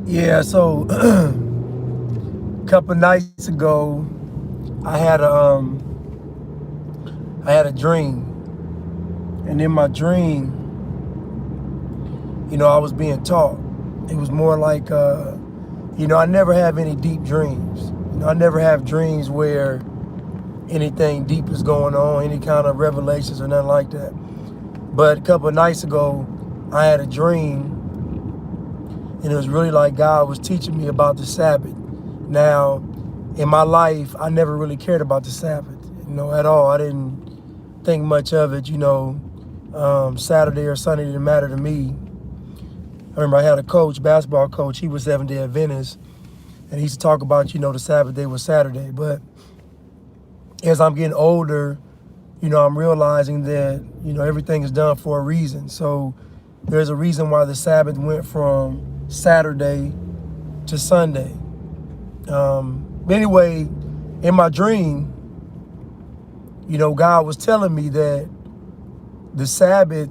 Yeah, so a couple nights ago, I had a I had a dream, and in my dream, I was being taught. It was more like, I never have any deep dreams. I never have dreams where anything deep is going on, any kind of revelations or nothing like that. But a couple of nights ago, I had a dream, and it was really like God was teaching me about the Sabbath. Now, in my life, I never really cared about the Sabbath, at all. I didn't think much of it, Saturday or Sunday didn't matter to me. I remember I had a coach, basketball coach, he was Seventh-day Adventist, and he used to talk about, the Sabbath day was Saturday. But as I'm getting older, I'm realizing that, everything is done for a reason. So there's a reason why the Sabbath went from Saturday to Sunday. But anyway, in my dream, God was telling me that the Sabbath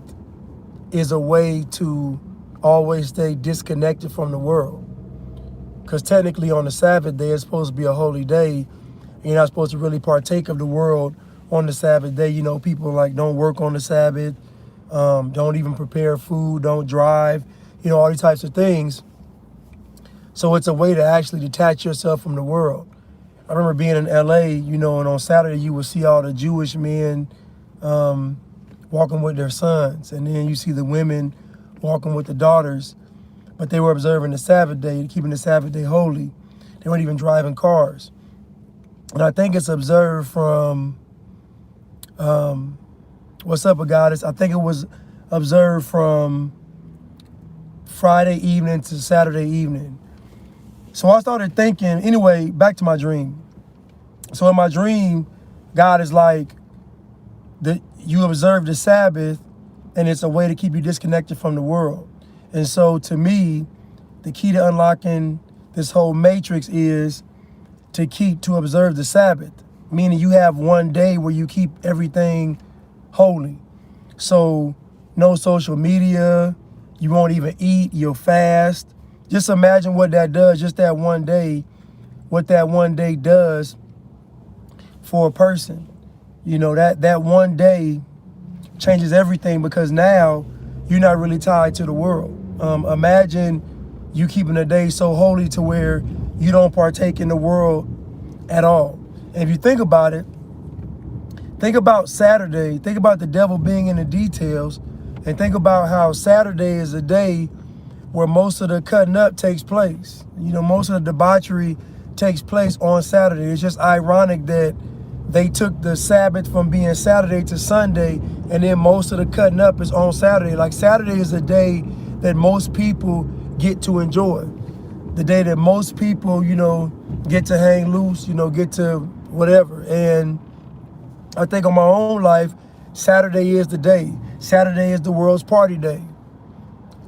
is a way to always stay disconnected from the world. Because technically on the Sabbath day, it's supposed to be a holy day. You're not supposed to really partake of the world on the Sabbath day. People like don't work on the Sabbath, don't even prepare food, don't drive, all these types of things. So it's a way to actually detach yourself from the world. I remember being in LA, and on Saturday you would see all the Jewish men walking with their sons, and then you see the women walking with the daughters, but they were observing the Sabbath day, keeping the Sabbath day holy. They weren't even driving cars. And I think it's observed from, what's up, Goddess? I think it was observed from Friday evening to Saturday evening. So I started thinking, anyway, back to my dream. So in my dream, God is like, you observe the Sabbath, and it's a way to keep you disconnected from the world. And so to me, the key to unlocking this whole matrix is to observe the Sabbath, meaning you have one day where you keep everything holy. So no social media, you won't even eat, you'll fast. Just imagine what that does, just that one day, what that one day does for a person. That one day changes everything because now you're not really tied to the world. Imagine you keeping a day so holy to where you don't partake in the world at all. And if you think about it, think about Saturday, think about the devil being in the details, and think about how Saturday is a day where most of the cutting up takes place. Most of the debauchery takes place on Saturday. It's just ironic that they took the Sabbath from being Saturday to Sunday, and then most of the cutting up is on Saturday. Like Saturday is a day that most people get to enjoy. The day that most people, get to hang loose, get to whatever. And I think on my own life, Saturday is the day. Saturday is the world's party day.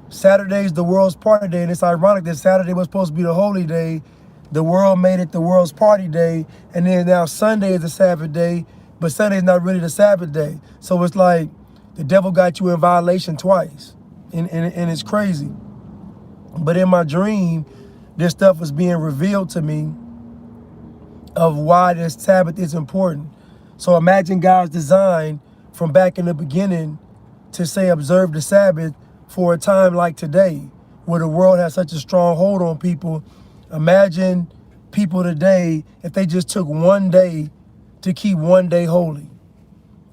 Saturday is the world's party day, and it's ironic that Saturday was supposed to be the holy day. The world made it the world's party day, and then now Sunday is the Sabbath day, but Sunday is not really the Sabbath day. So it's like the devil got you in violation twice, and it's crazy. But in my dream, this stuff was being revealed to me of why this Sabbath is important. So imagine God's design from back in the beginning to say observe the Sabbath for a time like today, where the world has such a strong hold on people. Imagine people today if they just took one day to keep one day holy.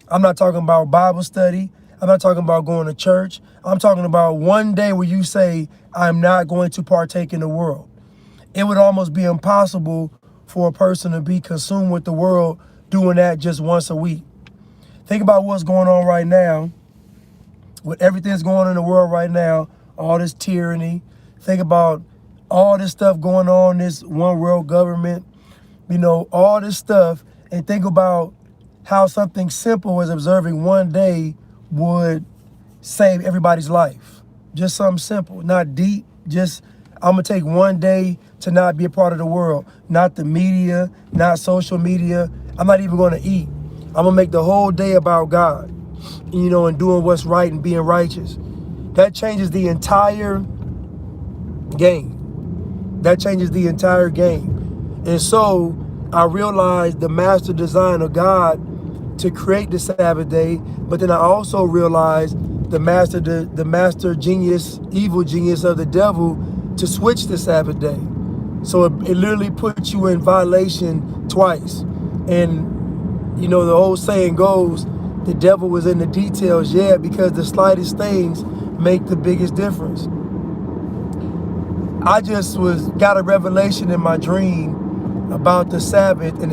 I'm not talking about Bible study. I'm not talking about going to church. I'm talking about one day where you say, I'm not going to partake in the world. It would almost be impossible for a person to be consumed with the world doing that just once a week. Think about what's going on right now, with everything that's going on in the world right now, all this tyranny. Think about all this stuff going on, this one world government, all this stuff, and think about how something simple as observing one day would save everybody's life. Just something simple, not deep, just I'm gonna take one day to not be a part of the world, not the media, not social media. I'm not even gonna eat. I'm gonna make the whole day about God, and doing what's right and being righteous. That changes the entire game. That changes the entire game. And so I realized the master design of God to create the Sabbath day, but then I also realized the master genius, evil genius of the devil to switch the Sabbath day. So it literally puts you in violation twice. And you know, the old saying goes, the devil was in the details, yeah, because the slightest things make the biggest difference. I just got a revelation in my dream about the Sabbath and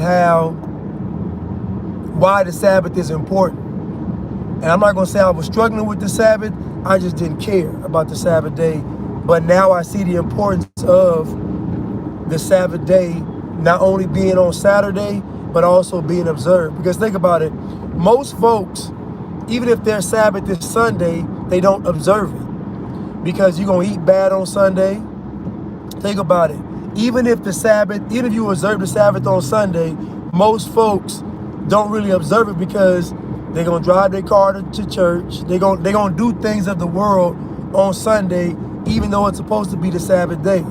why the Sabbath is important. And I'm not gonna say I was struggling with the Sabbath, I just didn't care about the Sabbath day. But now I see the importance of the Sabbath day not only being on Saturday, but also being observed. Because think about it, most folks, even if their Sabbath is Sunday, they don't observe it. Because you're gonna eat bad on Sunday. Think about it. Even if you observe the Sabbath on Sunday, most folks don't really observe it because they're gonna drive their car to church. They're gonna do things of the world on Sunday, even though it's supposed to be the Sabbath day.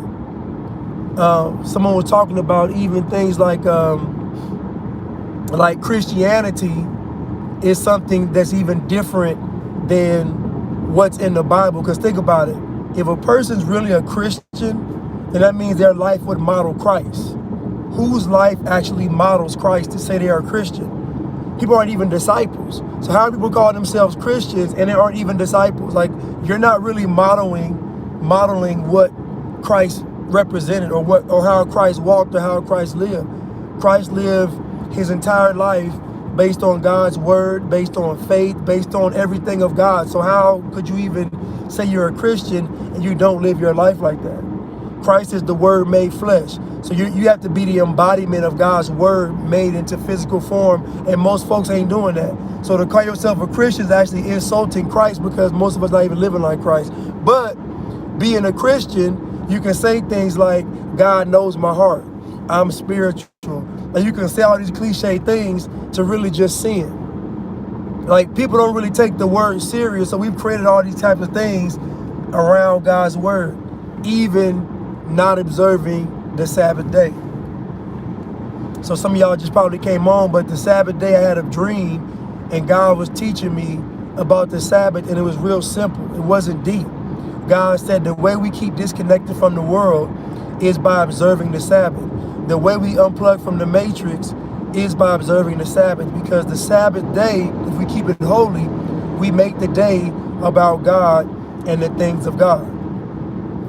Someone was talking about even things like Christianity is something that's even different than what's in the Bible. Because think about it, if a person's really a Christian, then that means their life would model Christ. Whose life actually models Christ to say they are a Christian? People aren't even disciples. So how do people call themselves Christians and they aren't even disciples? Like, you're not really modeling what Christ represented, or how Christ walked, or how Christ lived. Christ lived his entire life based on God's word, based on faith, based on everything of God. So how could you even say you're a Christian and you don't live your life like that? Christ is the word made flesh. So you have to be the embodiment of God's word made into physical form, and most folks ain't doing that. So to call yourself a Christian is actually insulting Christ, because most of us not even living like Christ. But being a Christian, you can say things like, God knows my heart, I'm spiritual. And you can say all these cliche things to really just sin. Like, people don't really take the word serious, so we've created all these types of things around God's word, even not observing the Sabbath day. So some of y'all just probably came on, but the Sabbath day I had a dream, and God was teaching me about the Sabbath, and it was real simple. It wasn't deep. God said the way we keep disconnected from the world is by observing the Sabbath. The way we unplug from the matrix is by observing the Sabbath, because the Sabbath day, if we keep it holy, we make the day about God and the things of God,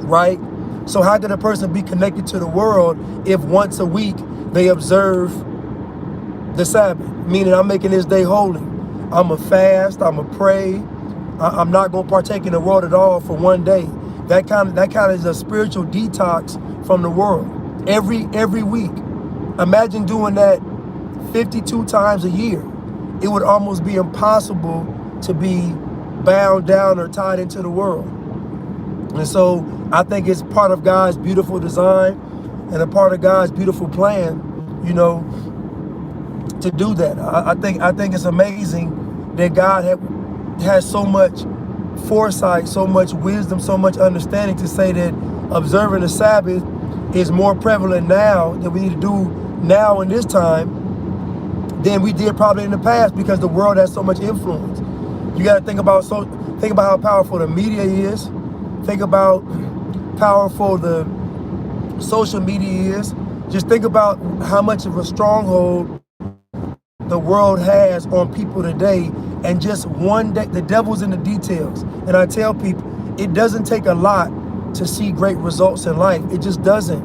right? So how can a person be connected to the world if once a week they observe the Sabbath? Meaning, I'm making this day holy. I'm a fast, I'm a pray. I'm not going to partake in the world at all for one day. That kind of is a spiritual detox from the world every week. Imagine doing that 52 times a year. It would almost be impossible to be bound down or tied into the world. And so I think it's part of God's beautiful design and a part of God's beautiful plan, you know, to do that. I think it's amazing that God has so much foresight, so much wisdom, so much understanding to say that observing the Sabbath is more prevalent now, that we need to do now in this time, than we did probably in the past, because the world has so much influence. You got to think about how powerful the media is. Think about powerful the social media is. Just think about how much of a stronghold the world has on people today. And just one day, the devil's in the details. And I tell people, it doesn't take a lot to see great results in life. It just doesn't.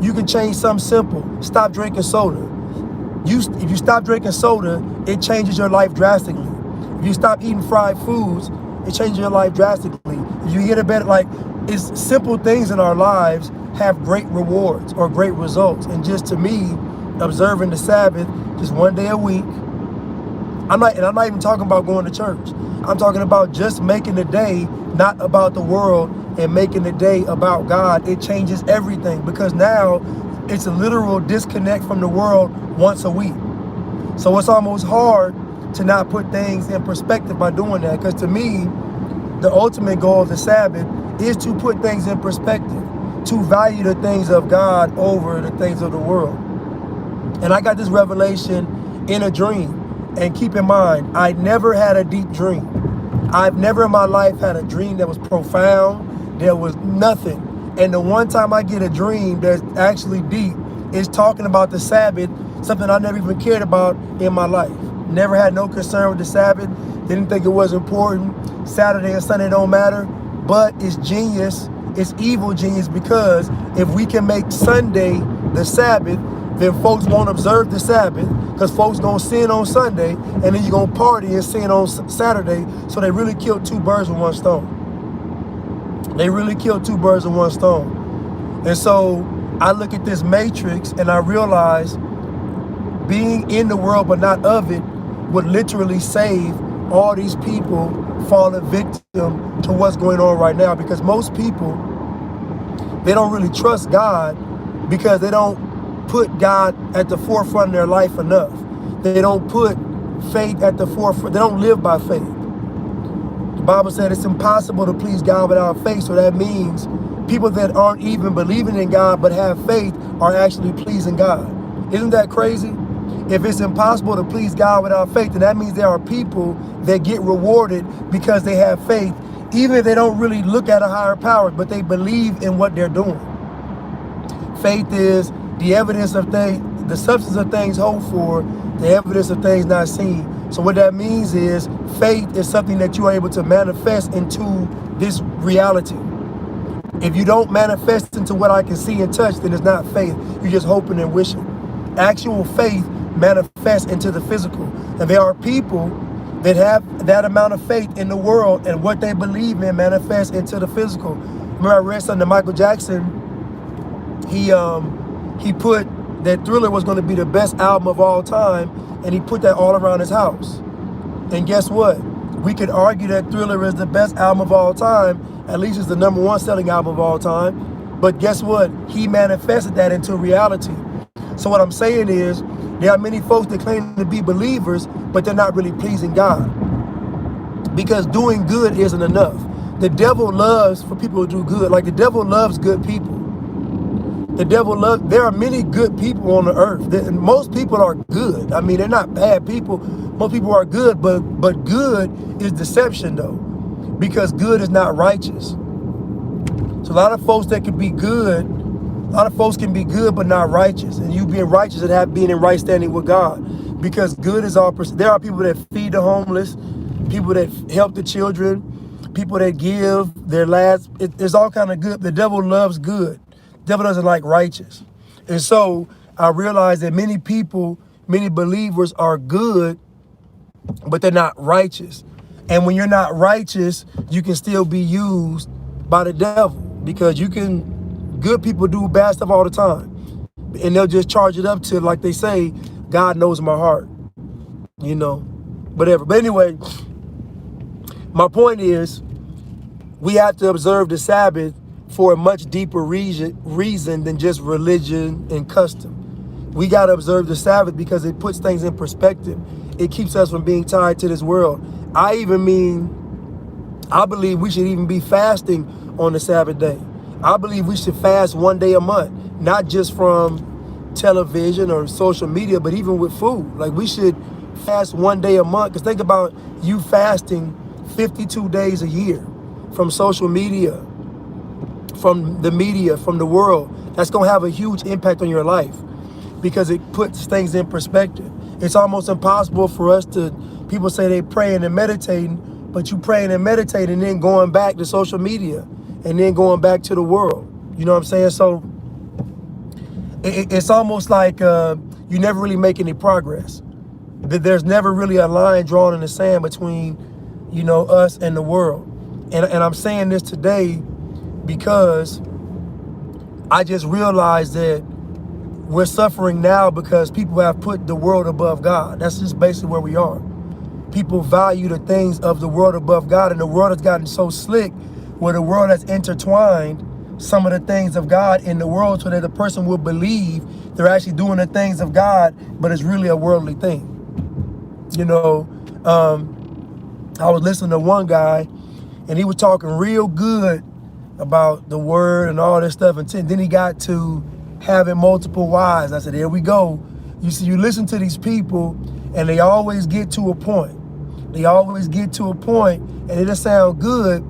You can change something simple. Stop drinking soda. If you stop drinking soda, it changes your life drastically. If you stop eating fried foods, it changes your life drastically. If you get a better, it's simple things in our lives have great rewards or great results. And just to me, observing the Sabbath just one day a week, I'm not even talking about going to church. I'm talking about just making the day not about the world and making the day about God. It changes everything, because now it's a literal disconnect from the world once a week. So it's almost hard to not put things in perspective by doing that, because to me, the ultimate goal of the Sabbath is to put things in perspective. to value the things of God over the things of the world. And I got this revelation in a dream. And keep in mind, I never had a deep dream. I've never in my life had a dream that was profound. There was nothing. And the one time I get a dream that's actually deep is talking about the Sabbath, something I never even cared about in my life. Never had no concern with the Sabbath. Didn't think it was important. Saturday and Sunday don't matter. But it's genius. It's evil genius, because if we can make Sunday the Sabbath, then folks won't observe the Sabbath, because folks gonna sin on Sunday, and then you're gonna party and sin on Saturday. So they really killed two birds with one stone. They really killed two birds with one stone. And so I look at this matrix and I realize being in the world but not of it would literally save all these people falling victim to what's going on right now. Because most people, they don't really trust God because they don't put God at the forefront of their life enough. They don't put faith at the forefront. They don't live by faith. The Bible said it's impossible to please God without faith. So that means people that aren't even believing in God but have faith are actually pleasing God. Isn't that crazy? If it's impossible to please God without faith, then that means there are people that get rewarded because they have faith, even if they don't really look at a higher power, but they believe in what they're doing. Faith is the evidence of things, the substance of things hoped for, the evidence of things not seen. So what that means is faith is something that you are able to manifest into this reality. If you don't manifest into what I can see and touch, then it's not faith. You're just hoping and wishing. Actual faith manifests into the physical. And there are people that have that amount of faith in the world, and what they believe in manifests into the physical. Remember, I read something to Michael Jackson. He put that Thriller was going to be the best album of all time, and he put that all around his house. And guess what? We could argue that Thriller is the best album of all time. At least it's the #1 selling album of all time. But guess what? He manifested that into reality. So what I'm saying is, there are many folks that claim to be believers, but they're not really pleasing God. Because doing good isn't enough. The devil loves for people to do good. Like, the devil loves good people. The devil loves, there are many good people on the earth. Most people are good. I mean, they're not bad people. Most people are good, but good is deception though. Because good is not righteous. So a lot of folks that can be good, a lot of folks can be good but not righteous. And you being righteous and have being in right standing with God. Because good is all, there are people that feed the homeless, people that help the children, people that give their last. It's all kind of good. The devil loves good. The devil doesn't like righteous. And so I realize that many people, many believers are good, but they're not righteous. And when you're not righteous, you can still be used by the devil, because good people do bad stuff all the time. And they'll just charge it up to, like they say, God knows my heart, whatever. But anyway, my point is, we have to observe the Sabbath for a much deeper reason than just religion and custom. We got to observe the Sabbath because it puts things in perspective. It keeps us from being tied to this world. I believe we should even be fasting on the Sabbath day. I believe we should fast one day a month, not just from television or social media, but even with food. Like, we should fast one day a month. Because think about you fasting 52 days a year from social media, from the media, from the world. That's going to have a huge impact on your life because it puts things in perspective. It's almost impossible for us to, people say they praying and meditating, but you praying and meditating and then going back to social media and then going back to the world. You know what I'm saying? So it's almost like you never really make any progress. There's never really a line drawn in the sand between, us and the world. And I'm saying this today because I just realized that we're suffering now because people have put the world above God. That's just basically where we are. People value the things of the world above God, and the world has gotten so slick where the world has intertwined some of the things of God in the world so that the person will believe they're actually doing the things of God, but it's really a worldly thing. I was listening to one guy, and he was talking real good about the word and all this stuff. And then he got to having multiple wives. I said, here we go. You see, you listen to these people and they always get to a point. They always get to a point and it just sound good,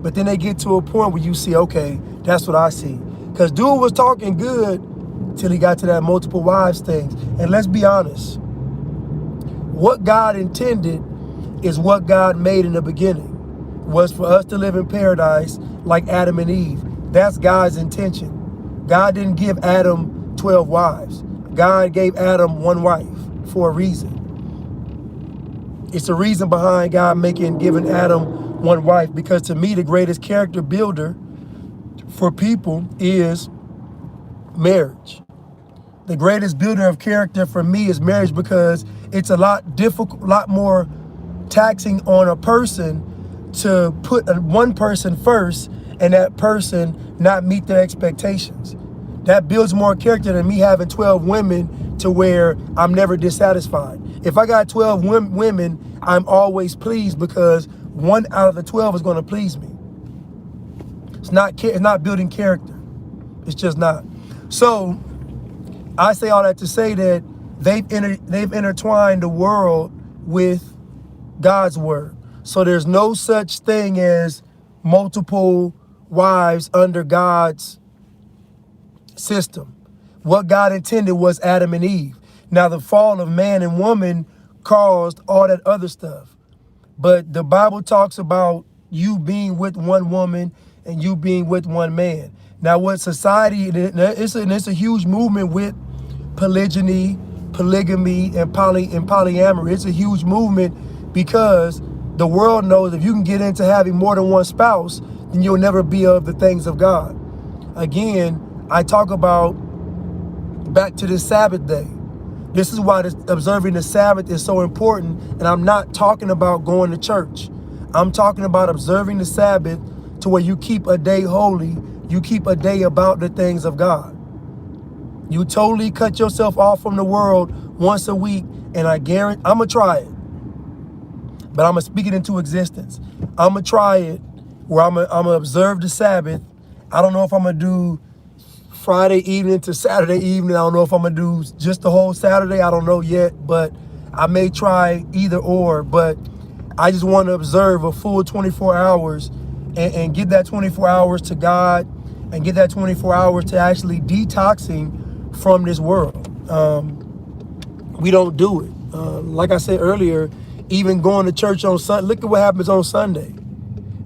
but then they get to a point where you see, okay, that's what I see. Because dude was talking good till he got to that multiple wives thing. And let's be honest, what God intended is what God made in the beginning, was for us to live in paradise like Adam and Eve. That's God's intention. God didn't give Adam 12 wives. God gave Adam one wife for a reason. It's a reason behind God giving Adam one wife, because to me, the greatest character builder for people is marriage. The greatest builder of character for me is marriage, because it's a lot difficult, a lot more taxing on a person to put one person first and that person not meet their expectations. That builds more character than me having 12 women to where I'm never dissatisfied. If I got 12 women, I'm always pleased because one out of the 12 is going to please me. It's not building character. It's just not. So I say all that to say that they've intertwined the world with God's word. So there's no such thing as multiple wives under God's system. What God intended was Adam and Eve. Now the fall of man and woman caused all that other stuff. But the Bible talks about you being with one woman and you being with one man. Now what society, it's a huge movement with polygyny, polygamy, and polyamory. It's a huge movement because the world knows if you can get into having more than one spouse, then you'll never be of the things of God. Again, I talk about back to the Sabbath day. This is why observing the Sabbath is so important. And I'm not talking about going to church. I'm talking about observing the Sabbath to where you keep a day holy. You keep a day about the things of God. You totally cut yourself off from the world once a week. And I guarantee, I'm going to try it. But I'm going to speak it into existence. I'm going to try it where I'm going to observe the Sabbath. I don't know if I'm going to do Friday evening to Saturday evening. I don't know if I'm going to do just the whole Saturday. I don't know yet, but I may try either or. But I just want to observe a full 24 hours and give that 24 hours to God and give that 24 hours to actually detoxing from this world. We don't do it. Like I said earlier, even going to church on Sunday, look at what happens on Sunday.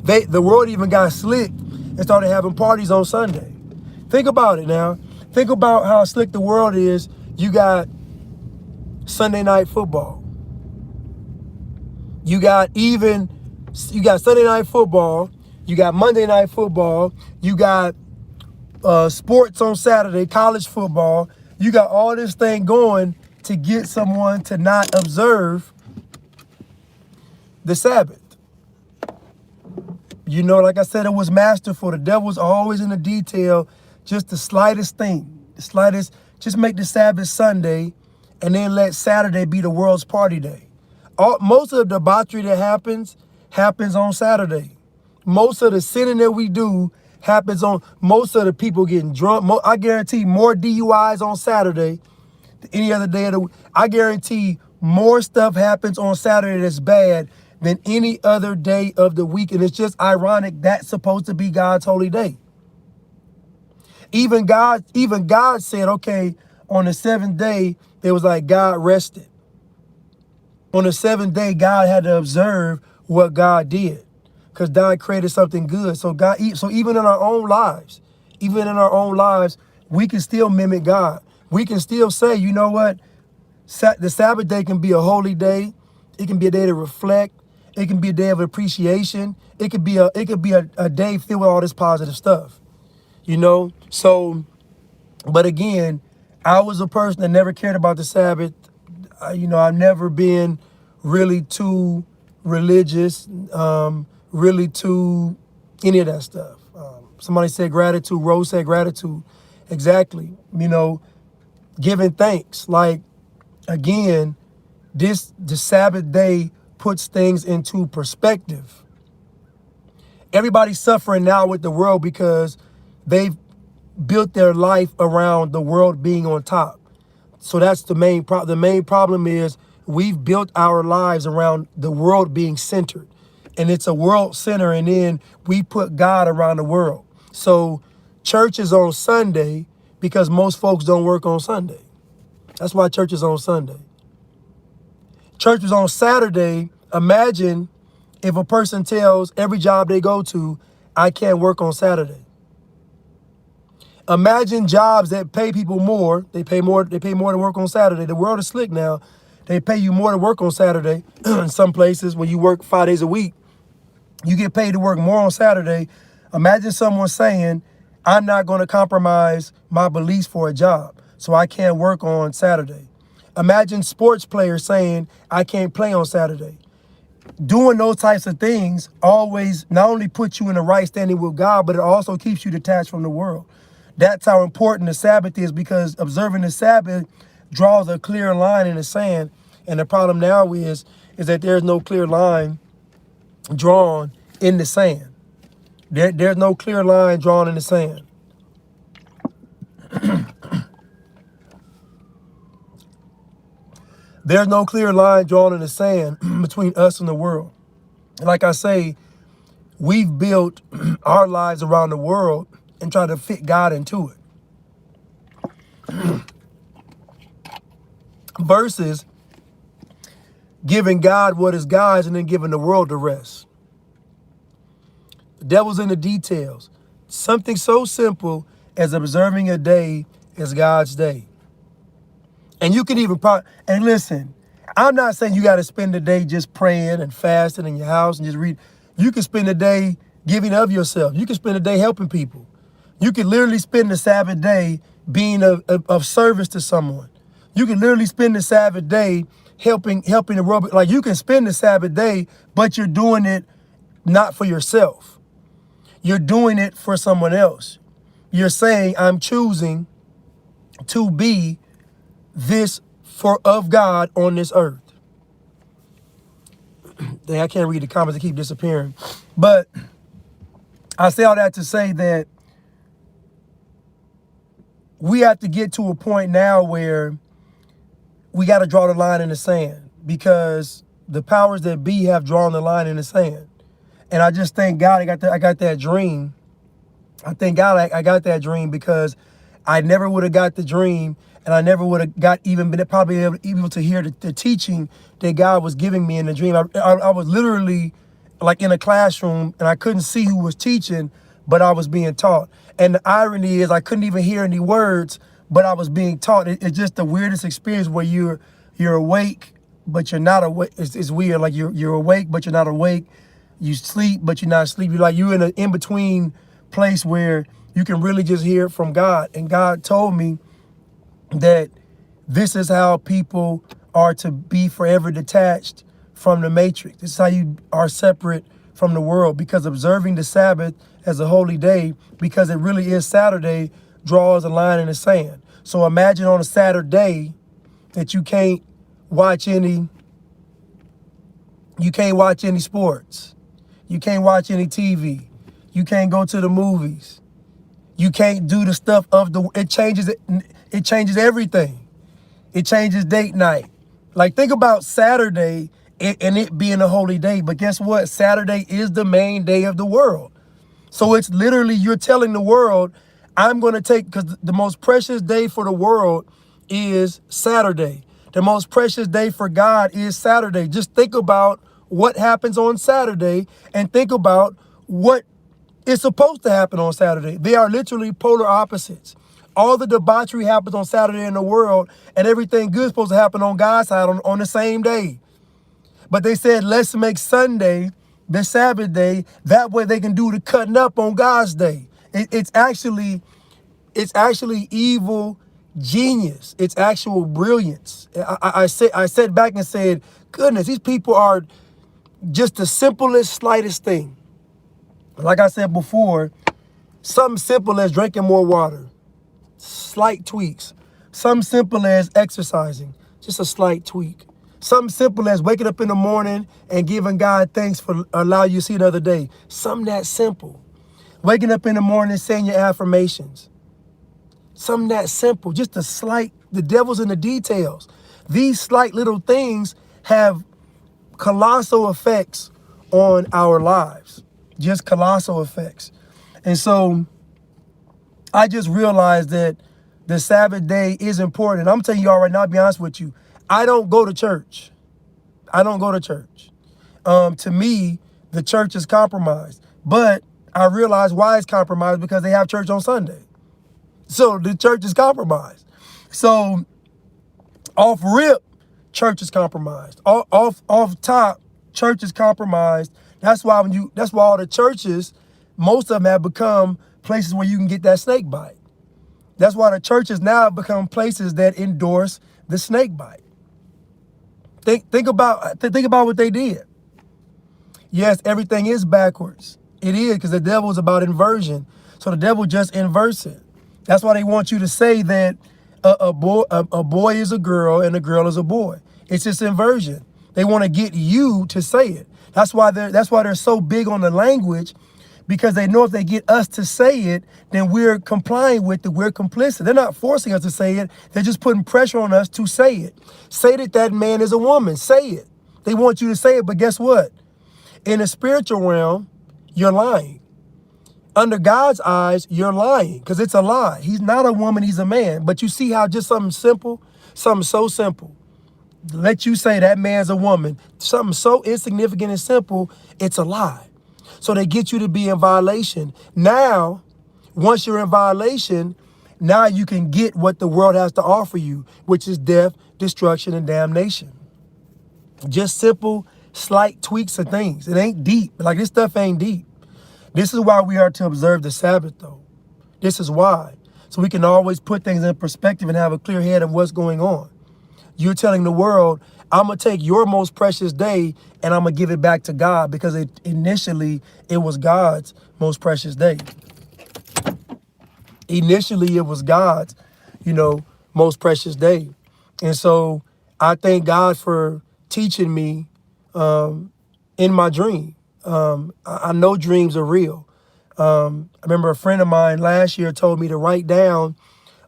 The world even got slick and started having parties on Sunday. Think about it now. Think about how slick the world is. You got Sunday night football. You got Sunday night football. You got Monday night football. You got sports on Saturday, college football. You got all this thing going to get someone to not observe the Sabbath. You know, like I said, it was masterful. The devil's always in the detail. Just the slightest thing, just make the Sabbath Sunday and then let Saturday be the world's party day. Most of the debauchery that happens on Saturday. Most of the sinning that we do happens on, most of the people getting drunk. I guarantee more DUIs on Saturday than any other day of the week. I guarantee more stuff happens on Saturday that's bad than any other day of the week. And it's just ironic that's supposed to be God's holy day. Even God said, okay, on the seventh day, it was like God rested. On the seventh day, God had to observe what God did because God created something good. So even in our own lives, we can still mimic God. We can still say, you know what? The Sabbath day can be a holy day. It can be a day to reflect. It can be a day of appreciation. It could be a day filled with all this positive stuff. You know, so, but again, I was a person that never cared about the Sabbath. I've never been really too religious, really too any of that stuff. Somebody said gratitude, Rose said gratitude. Exactly. Giving thanks. Like, again, the Sabbath day puts things into perspective. Everybody's suffering now with the world because they've built their life around the world being on top. So that's the main problem. The main problem is we've built our lives around the world being centered. And it's a world center, and then we put God around the world. So church is on Sunday because most folks don't work on Sunday. That's why church is on Sunday. Church was on Saturday. Imagine if a person tells every job they go to, I can't work on Saturday. Imagine jobs that pay people more. They pay more to work on Saturday. The world is slick now. They pay you more to work on Saturday. In some places, when you work 5 days a week, you get paid to work more on Saturday. Imagine someone saying, I'm not going to compromise my beliefs for a job, so I can't work on Saturday. Imagine sports players saying, I can't play on Saturday. Doing those types of things always not only puts you in the right standing with God, but it also keeps you detached from the world. That's how important the Sabbath is, because observing the Sabbath draws a clear line in the sand. And the problem now is that there's no clear line drawn in the sand. There's no clear line drawn in the sand. There's no clear line drawn in the sand between us and the world. And like I say, we've built our lives around the world and try to fit God into it. Versus giving God what is God's and then giving the world the rest. The devil's in the details. Something so simple as observing a day as God's day. And you can even, and listen, I'm not saying you got to spend the day just praying and fasting in your house and just read. You can spend the day giving of yourself. You can spend the day helping people. You can literally spend the Sabbath day being of service to someone. You can literally spend the Sabbath day helping the world. Like, you can spend the Sabbath day, but you're doing it not for yourself. You're doing it for someone else. You're saying, I'm choosing to be this of God on this earth. Dang, I can't read the comments, they keep disappearing. But I say all that to say that we have to get to a point now where we got to draw the line in the sand, because the powers that be have drawn the line in the sand. And I just thank God I got that dream. I thank God I got that dream, because I never would have got the dream, and I never would have been probably able to hear the teaching that God was giving me in the dream. I was literally like in a classroom, and I couldn't see who was teaching, but I was being taught. And the irony is I couldn't even hear any words, but I was being taught. It's just the weirdest experience where you're awake, but you're not awake. It's weird. Like you're awake, but you're not awake. You sleep, but you're not asleep. You're in an in-between place where you can really just hear from God. And God told me that this is how people are to be forever detached from the matrix. This is how you are separate from the world, because observing the Sabbath as a holy day, because it really is Saturday, draws a line in the sand. So imagine on a Saturday that you can't watch any sports. You can't watch any TV. You can't go to the movies. You can't do the stuff it changes everything. It changes date night. Like, think about Saturday and it being a holy day. But guess what? Saturday is the main day of the world. So it's literally, you're telling the world, I'm going to take, because the most precious day for the world is Saturday. The most precious day for God is Saturday. Just think about what happens on Saturday and think about what is supposed to happen on Saturday. They are literally polar opposites. All the debauchery happens on Saturday in the world, and everything good is supposed to happen on God's side on the same day. But they said, let's make Sunday the Sabbath day. That way they can do the cutting up on God's day. It's actually evil genius. It's actual brilliance. I sat back and said, goodness, these people are just the simplest, slightest thing. Like I said before, something simple as drinking more water, slight tweaks. Something simple as exercising, just a slight tweak. Something simple as waking up in the morning and giving God thanks for allowing you to see another day. Something that simple. Waking up in the morning saying your affirmations. Something that simple. Just the devil's in the details. These slight little things have colossal effects on our lives. Just colossal effects. And so I just realized that the Sabbath day is important. I'm telling you all right now, I'll be honest with you. I don't go to church. I don't go to church. To me, the church is compromised. But I realize why it's compromised, because they have church on Sunday. So the church is compromised. So off rip, church is compromised. Off top, church is compromised. That's why all the churches, most of them have become places where you can get that snake bite. That's why the churches now have become places that endorse the snake bite. Think about what they did. Yes, everything is backwards. It is, because the devil is about inversion. So the devil just inverts it. That's why they want you to say that a boy is a girl and a girl is a boy. It's just inversion. They want to get you to say it. That's why they're so big on the language, because they know if they get us to say it, then we're complying with it. We're complicit. They're not forcing us to say it. They're just putting pressure on us to say it. Say that man is a woman. Say it. They want you to say it, but guess what? In the spiritual realm, you're lying. Under God's eyes, you're lying, because it's a lie. He's not a woman, he's a man. But you see how just something so simple, let you say that man's a woman, something so insignificant and simple, it's a lie. So they get you to be in violation. Now, once you're in violation, now you can get what the world has to offer you, which is death, destruction, and damnation. Just simple, slight tweaks of things. It ain't deep. Like, this stuff ain't deep. This is why we are to observe the Sabbath, though. This is why. So we can always put things in perspective and have a clear head of what's going on. You're telling the world, I'm going to take your most precious day and I'm going to give it back to God, because initially it was God's most precious day. Initially it was God's, most precious day. And so I thank God for teaching me in my dream. I know dreams are real. I remember a friend of mine last year told me to write down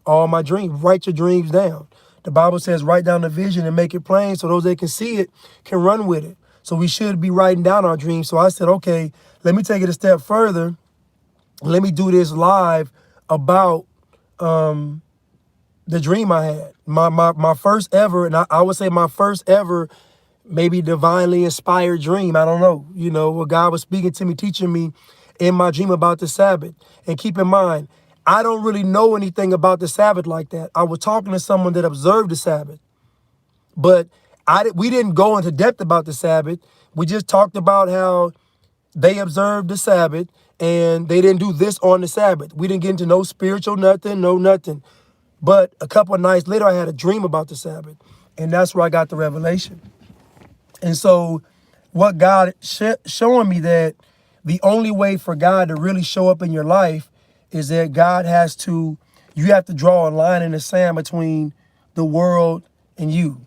all my dreams. Write your dreams down. The Bible says write down the vision and make it plain so those that can see it can run with it. So we should be writing down our dreams. So I said, okay, let me take it a step further. Let me do this live about the dream I had. My first ever, and I would say my first ever maybe divinely inspired dream. I don't know, where God was speaking to me, teaching me in my dream about the Sabbath. And keep in mind, I don't really know anything about the Sabbath like that. I was talking to someone that observed the Sabbath, but we didn't go into depth about the Sabbath. We just talked about how they observed the Sabbath and they didn't do this on the Sabbath. We didn't get into no spiritual nothing, no nothing. But a couple of nights later, I had a dream about the Sabbath, and that's where I got the revelation. And so what God showing me that the only way for God to really show up in your life is that you have to draw a line in the sand between the world and you.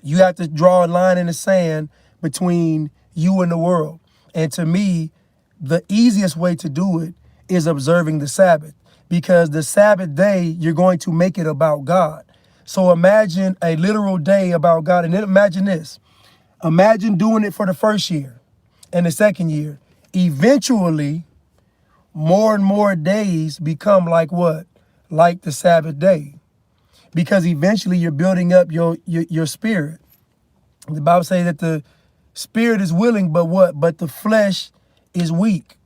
You have to draw a line in the sand between you and the world. And to me, the easiest way to do it is observing the Sabbath, because the Sabbath day, you're going to make it about God. So imagine a literal day about God. And then imagine this. Imagine doing it for the first year and the second year. Eventually, more and more days become like what? Like the Sabbath day. Because eventually you're building up your spirit. The Bible says that the spirit is willing, but what? But the flesh is weak.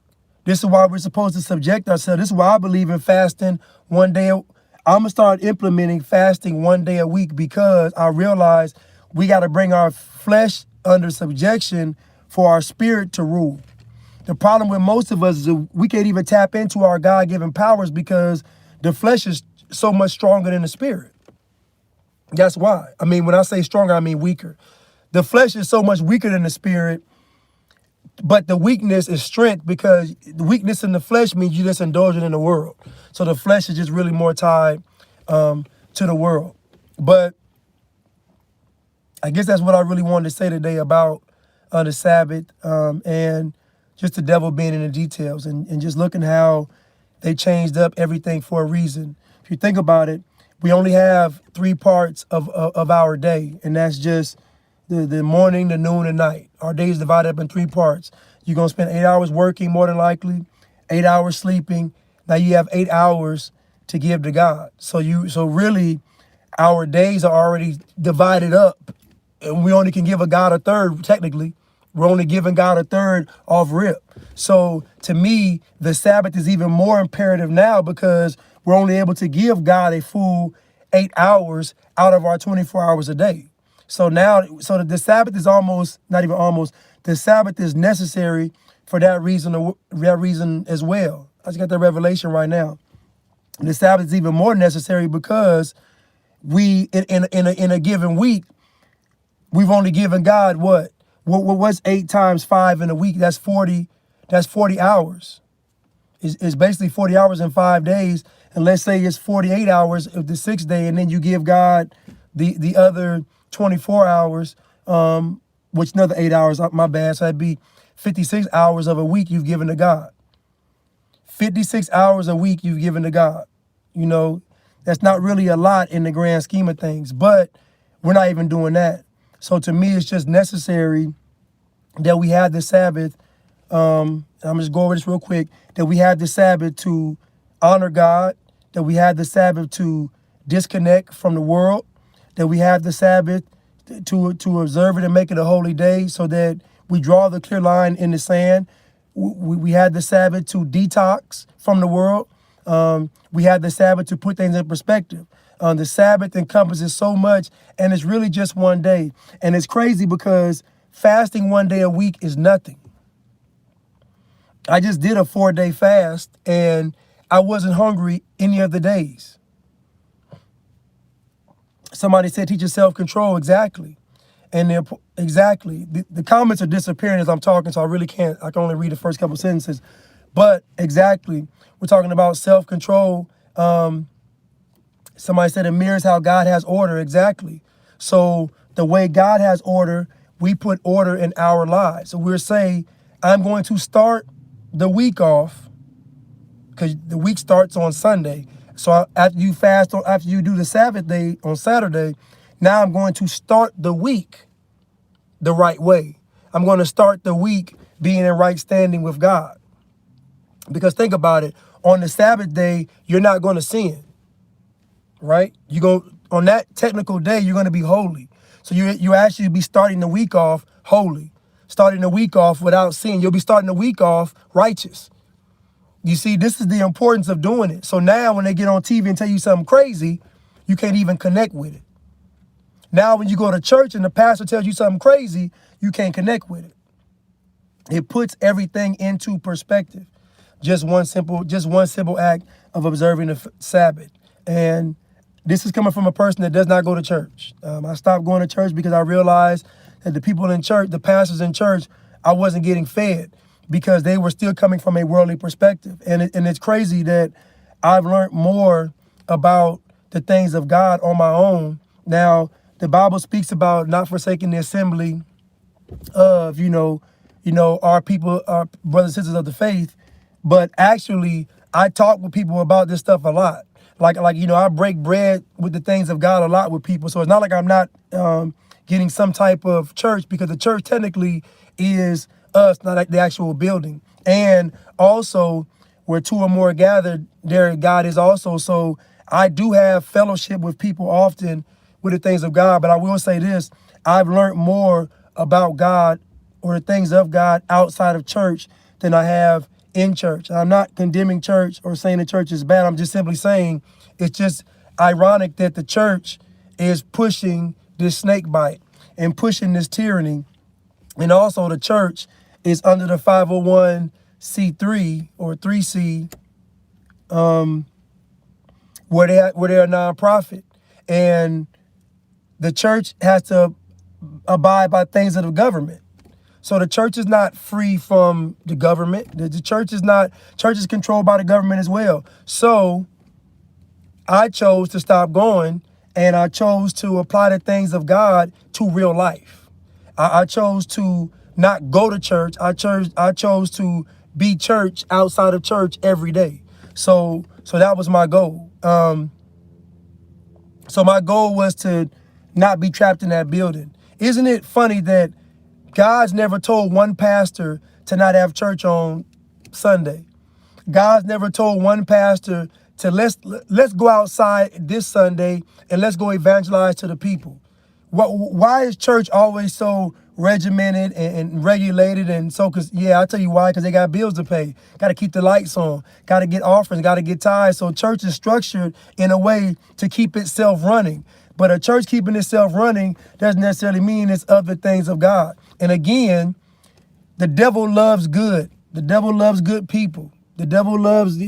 This is why we're supposed to subject ourselves. This is why I believe in fasting one day. I'm going to start implementing fasting one day a week, because I realize we got to bring our flesh under subjection for our spirit to rule. The problem with most of us is that we can't even tap into our God-given powers, because the flesh is so much stronger than the spirit. That's why. I mean, when I say stronger, I mean weaker. The flesh is so much weaker than the spirit, but the weakness is strength, because the weakness in the flesh means you're just indulging in the world. So the flesh is just really more tied to the world. But I guess that's what I really wanted to say today about the Sabbath, and just the devil being in the details, and just looking how they changed up everything for a reason. If you think about it, we only have three parts of our day, and that's just the morning, the noon, and night. Our day is divided up in three parts. You're going to spend 8 hours working, more than likely, 8 hours sleeping. Now you have 8 hours to give to God. So really, our days are already divided up, and we only can give a God a third, technically. We're only giving God a third off rip. So to me, the Sabbath is even more imperative now because we're only able to give God a full 8 hours out of our 24 hours a day. So now, so the Sabbath is almost, not even almost, the Sabbath is necessary for that reason as well. I just got that revelation right now. The Sabbath is even more necessary because we, in a given week, we've only given God what? What's 8 times 5 in a week? That's 40. That's 40 hours. It's basically 40 hours in 5 days. And let's say it's 48 hours of the 6th day, and then you give God the other 24 hours, which another 8 hours, my bad. So that'd be 56 hours of a week you've given to God. 56 hours a week you've given to God. You know, that's not really a lot in the grand scheme of things, but we're not even doing that. So to me, it's just necessary that we have the Sabbath. I'm just go over this real quick. That we have the Sabbath to honor God. That we have the Sabbath to disconnect from the world. That we have the Sabbath to observe it and make it a holy day, so that we draw the clear line in the sand. We had the Sabbath to detox from the world. We had the Sabbath to put things in perspective. The Sabbath encompasses so much, and it's really just one day. And it's crazy because fasting one day a week is nothing. I just did a 4-day fast, and I wasn't hungry any of the days. Somebody said, teach yourself self-control. Exactly. And exactly. The comments are disappearing as I'm talking, so I really can't. I can only read the first couple sentences. But exactly, we're talking about self-control. Somebody said it mirrors how God has order. Exactly. So the way God has order, we put order in our lives. So we're saying, I'm going to start the week off, because the week starts on Sunday. So after you fast, after you do the Sabbath day on Saturday, now I'm going to start the week the right way. I'm going to start the week being in right standing with God. Because think about it, on the Sabbath day, you're not going to sin, right? On that technical day, you're going to be holy. So you actually be starting the week off holy, starting the week off without sin. You'll be starting the week off righteous. You see, this is the importance of doing it. So now when they get on TV and tell you something crazy, you can't even connect with it. Now when you go to church and the pastor tells you something crazy, you can't connect with it. It puts everything into perspective. Just one simple act of observing the Sabbath. And this is coming from a person that does not go to church. I stopped going to church because I realized that the people in church, the pastors in church, I wasn't getting fed because they were still coming from a worldly perspective. And it's crazy that I've learned more about the things of God on my own. Now, the Bible speaks about not forsaking the assembly of, our people, our brothers and sisters of the faith. But actually, I talk with people about this stuff a lot. Like I break bread with the things of God a lot with people. So it's not like I'm not getting some type of church, because the church technically is us, not like the actual building. And also, where two or more gathered, there God is also. So I do have fellowship with people often with the things of God. But I will say this, I've learned more about God or the things of God outside of church than I have in church. I'm not condemning church or saying the church is bad. I'm just simply saying it's just ironic that the church is pushing this snake bite and pushing this tyranny. And also the church is under the 501c3 or 3C, where they're a nonprofit. And the church has to abide by things of the government. So the church is not free from the government. The church is controlled by the government as well. So I chose to stop going and I chose to apply the things of God to real life. I chose to not go to church. I chose to be church outside of church every day. So that was my goal. So my goal was to not be trapped in that building. Isn't it funny that God's never told one pastor to not have church on Sunday? God's never told one pastor to let's go outside this Sunday and let's go evangelize to the people. Why is church always so regimented and regulated and so? Cause yeah, I'll tell you why. Cause they got bills to pay. Got to keep the lights on. Got to get offerings. Got to get tithes. So church is structured in a way to keep itself running. But a church keeping itself running doesn't necessarily mean it's other things of God. And again, the devil loves good. The devil loves good people. The devil loves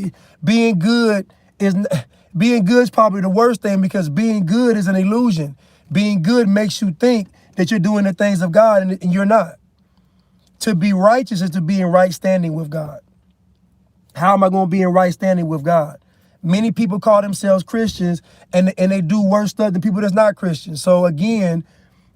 being good. Being good is probably the worst thing, because being good is an illusion. Being good makes you think that you're doing the things of God, and you're not. To be righteous is to be in right standing with God. How am I going to be in right standing with God? Many people call themselves Christians, and they do worse stuff than people that's not Christians. So again,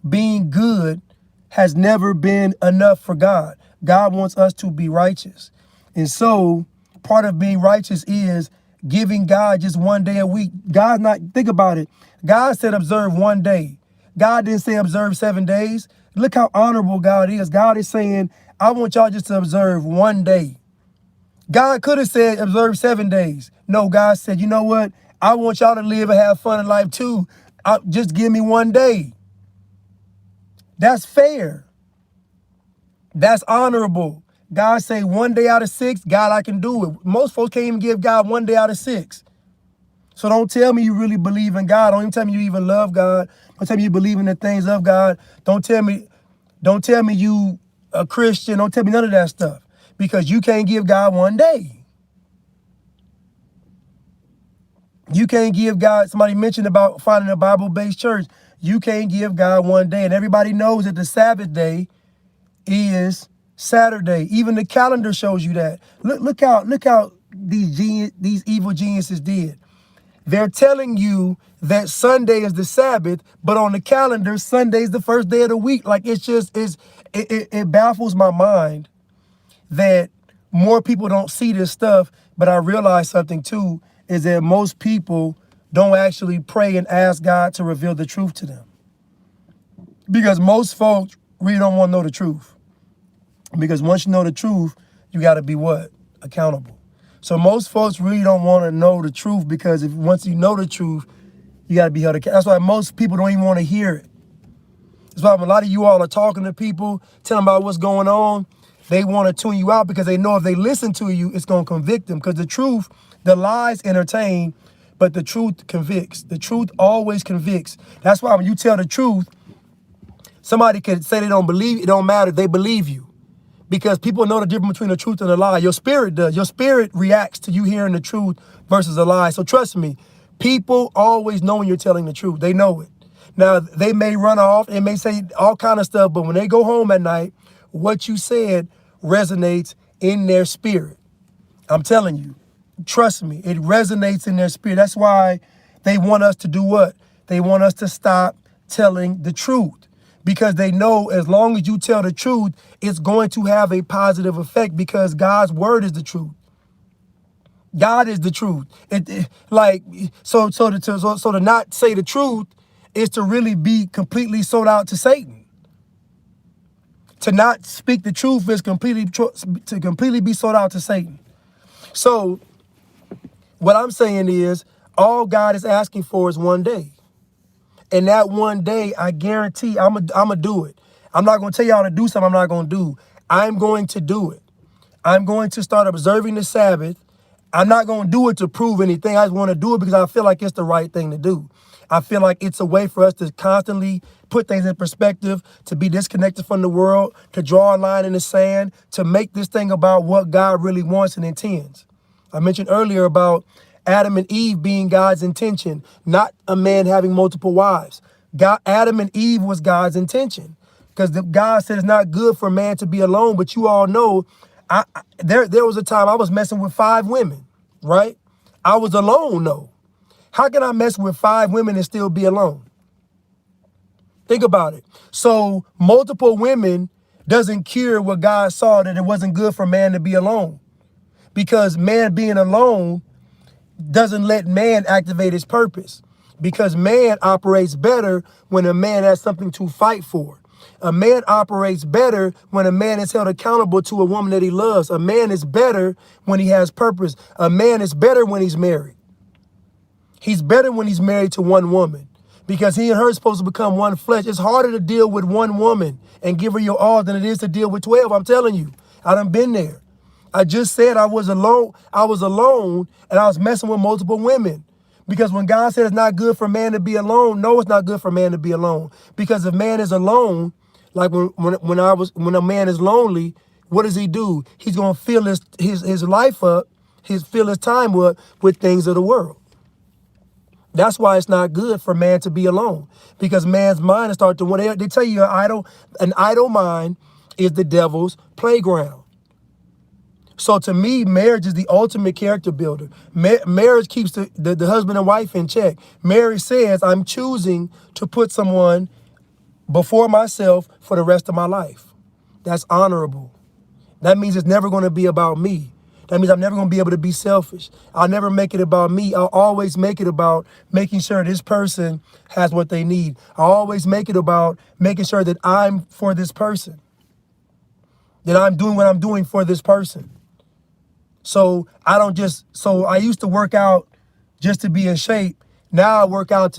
being good has never been enough for God. God wants us to be righteous. And so part of being righteous is giving God just one day a week. God's not, think about it. God said observe one day. God didn't say observe 7 days. Look how honorable God is. God is saying, I want y'all just to observe one day. God could have said observe 7 days. No, God said, you know what? I want y'all to live and have fun in life too. Just give me one day. That's fair. That's honorable. God say 1 day out of 6, God, I can do it. Most folks can't even give God 1 day out of 6. So don't tell me you really believe in God. Don't even tell me you even love God. Don't tell me you believe in the things of God. Don't tell me you a Christian. Don't tell me none of that stuff, because you can't give God 1 day. You can't give God, somebody mentioned about finding a Bible-based church. You can't give God 1 day. And everybody knows that the Sabbath day is Saturday. Even the calendar shows you that. Look how these evil geniuses did. They're telling you that Sunday is the Sabbath, but on the calendar, Sunday is the first day of the week. Like, it baffles my mind that more people don't see this stuff. But I realize something too, is that most people don't actually pray and ask God to reveal the truth to them. Because most folks really don't want to know the truth. Because once you know the truth, you got to be what? Accountable. So most folks really don't want to know the truth, because once you know the truth, you got to be held accountable. That's why most people don't even want to hear it. That's why a lot of you all are talking to people, telling them about what's going on. They want to tune you out because they know if they listen to you, it's going to convict them. Because the truth, the lies entertain, but the truth convicts. The truth always convicts. That's why when you tell the truth, somebody could say they don't believe, it don't matter. They believe you. Because people know the difference between the truth and the lie. Your spirit does. Your spirit reacts to you hearing the truth versus a lie. So trust me, people always know when you're telling the truth. They know it. Now, they may run off and may say all kind of stuff, but when they go home at night, what you said resonates in their spirit. I'm telling you, trust me, it resonates in their spirit. That's why they want us to do what? They want us to stop telling the truth. Because they know as long as you tell the truth, it's going to have a positive effect, because God's word is the truth. God is the truth. So to not say the truth is to really be completely sold out to Satan. To not speak the truth is to completely be sold out to Satan. So what I'm saying is, all God is asking for is 1 day. And that 1 day, I guarantee I'm gonna do it. I'm not going to tell y'all to do something I'm not going to do. I'm going to do it. I'm going to start observing the Sabbath. I'm not going to do it to prove anything. I just want to do it because I feel like it's the right thing to do. I feel like it's a way for us to constantly put things in perspective, to be disconnected from the world, to draw a line in the sand, to make this thing about what God really wants and intends. I mentioned earlier about Adam and Eve being God's intention, not a man having multiple wives. Adam and Eve was God's intention, because God said it's not good for man to be alone. But you all know, there was a time I was messing with 5 women, right? I was alone though. How can I mess with 5 women and still be alone? Think about it. So multiple women doesn't cure what God saw, that it wasn't good for man to be alone. Because man being alone doesn't let man activate his purpose. Because man operates better when a man has something to fight for. A man operates better when a man is held accountable to a woman that he loves. A man is better when he has purpose. A man is better when he's married. He's better when he's married to one woman, because he and her are supposed to become one flesh. It's harder to deal with one woman and give her your all than it is to deal with 12. I'm telling you, I done been there. I just said I was alone. I was alone and I was messing with multiple women. Because when God said it's not good for man to be alone, no, it's not good for man to be alone. Because if man is alone, like when a man is lonely, what does he do? He's gonna fill his life up, fill his time up with things of the world. That's why it's not good for man to be alone, because man's mind starts to, when they tell you an idle mind is the devil's playground. So to me, marriage is the ultimate character builder. Marriage keeps the husband and wife in check. Marriage says, I'm choosing to put someone before myself for the rest of my life. That's honorable. That means it's never going to be about me. That means I'm never going to be able to be selfish. I'll never make it about me. I'll always make it about making sure this person has what they need. I'll always make it about making sure that I'm for this person, that I'm doing what I'm doing for this person. So I used to work out just to be in shape. Now I work out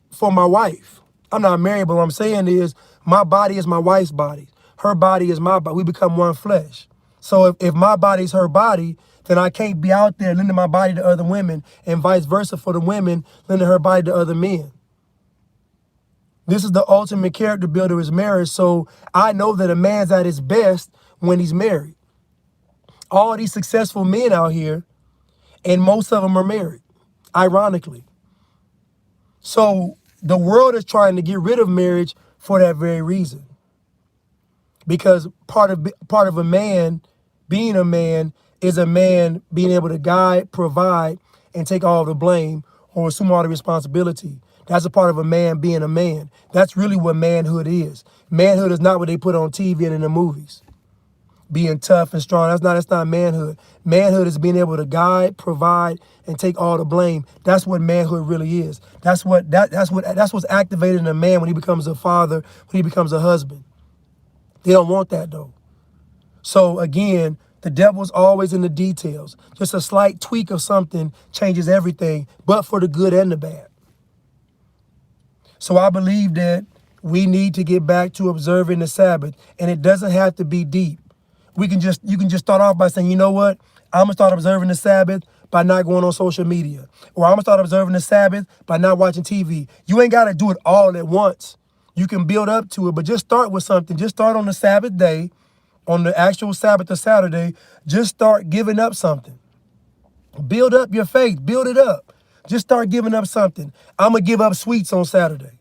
for my wife. I'm not married, but what I'm saying is my body is my wife's body. Her body is my body. We become one flesh. So if my body's her body, then I can't be out there lending my body to other women, and vice versa for the women lending her body to other men. This is the ultimate character builder, is marriage. So I know that a man's at his best when he's married. All these successful men out here, and most of them are married, ironically. So the world is trying to get rid of marriage for that very reason. Because part of a man being a man is a man being able to guide, provide, and take all the blame or assume all the responsibility. That's a part of a man being a man. That's really what manhood is. Manhood is not what they put on TV and in the movies. Being tough and strong. That's not manhood. Manhood is being able to guide, provide, and take all the blame. That's what manhood really is. That's what's activated in a man when he becomes a father, when he becomes a husband. They don't want that though. So again, the devil's always in the details. Just a slight tweak of something changes everything, but for the good and the bad. So I believe that we need to get back to observing the Sabbath, and it doesn't have to be deep. You can just start off by saying, you know what? I'm gonna start observing the Sabbath by not going on social media, or I'm gonna start observing the Sabbath by not watching TV. You ain't gotta do it all at once. You can build up to it, but just start with something. Just start on the Sabbath day, on the actual Sabbath or Saturday. Just start giving up something. Build up your faith. Build it up. Just start giving up something. I'm going to give up sweets on Saturday.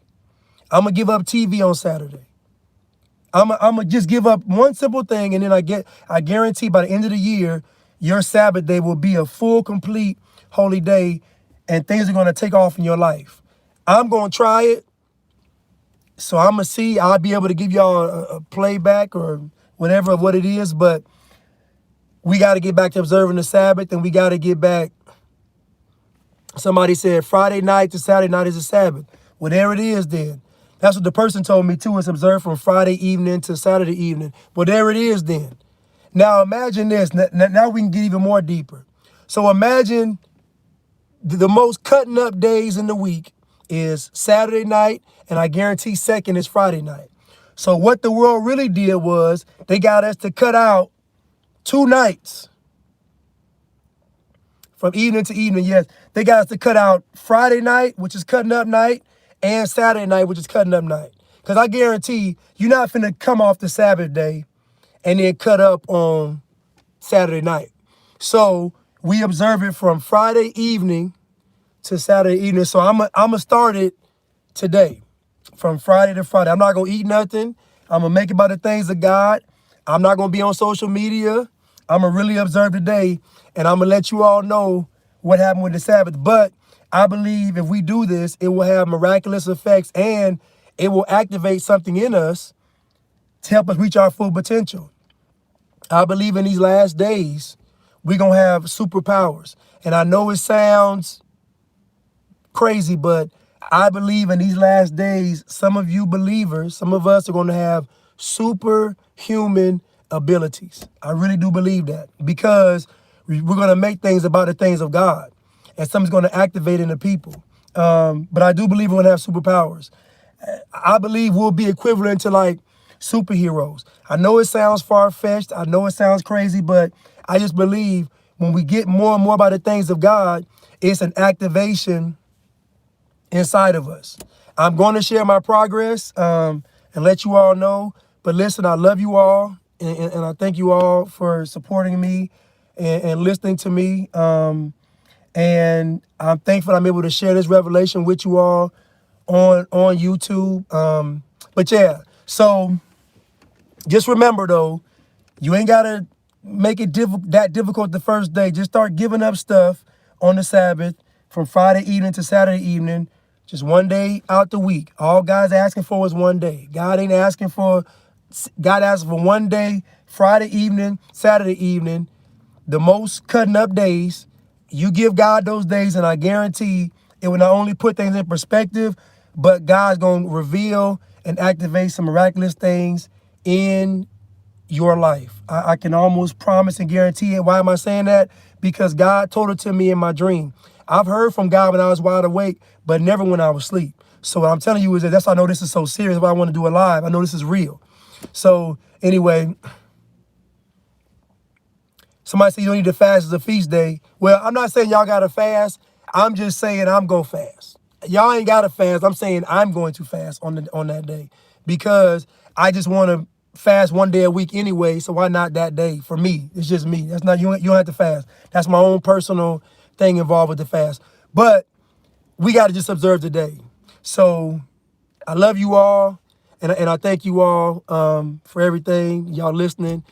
I'm going to give up TV on Saturday. I'm going to just give up one simple thing, and then I guarantee by the end of the year, your Sabbath day will be a full, complete, holy day, and things are going to take off in your life. I'm going to try it. So I'm going to see. I'll be able to give y'all a playback or whatever of what it is, but we got to get back to observing the Sabbath, and we got to get back. Somebody said Friday night to Saturday night is a Sabbath. Whatever it is then. That's what the person told me too, is observe from Friday evening to Saturday evening. Whatever it is then. Now imagine this. Now we can get even more deeper. So imagine the most cutting up days in the week is Saturday night, and I guarantee second is Friday night. So what the world really did was they got us to cut out 2 nights from evening to evening. Yes, they got us to cut out Friday night, which is cutting up night, and Saturday night, which is cutting up night. Because I guarantee you're not finna come off the Sabbath day and then cut up on Saturday night. So we observe it from Friday evening to Saturday evening. So I'm gonna start it today, from Friday to Friday. I'm not gonna eat nothing. I'm gonna make it by the things of God. I'm not gonna be on social media. I'm gonna really observe the day, and I'm gonna let you all know what happened with the Sabbath. But I believe if we do this, it will have miraculous effects and it will activate something in us to help us reach our full potential. I believe in these last days, we're going to have superpowers. And I know it sounds crazy, but I believe in these last days, some of you believers, some of us are going to have superhuman abilities. I really do believe that because we're going to make things about the things of God and something's going to activate in the people. But I do believe we're going to have superpowers. I believe we'll be equivalent to like superheroes. I know it sounds far-fetched. I know it sounds crazy, but I just believe when we get more and more about the things of God, it's an activation inside of us. I'm going to share my progress and let you all know. But listen, I love you all, and I thank you all for supporting me and listening to me. And I'm thankful I'm able to share this revelation with you all on YouTube. But yeah, so just remember though, you ain't gotta make it that difficult the first day. Just start giving up stuff on the Sabbath from Friday evening to Saturday evening. Just one day out the week. All God's asking for is one day. God asking for one day, Friday evening, Saturday evening, the most cutting up days. You give God those days, and I guarantee it will not only put things in perspective, but God's going to reveal and activate some miraculous things in your life. I can almost promise and guarantee it. Why am I saying that? Because God told it to me in my dream. I've heard from God when I was wide awake, but never when I was asleep. So what I'm telling you is that's why I know this is so serious, why I want to do it live. I know this is real. So anyway, somebody said you don't need to fast as a feast day. Well, I'm not saying y'all got to fast. I'm just saying I'm going to fast. Y'all ain't got to fast. I'm saying I'm going to fast on that day because I just want to fast one day a week anyway. So why not that day for me? It's just me. That's not, you don't have to fast. That's my own personal thing involved with the fast. But we got to just observe the day. So I love you all. And I thank you all for everything, y'all listening.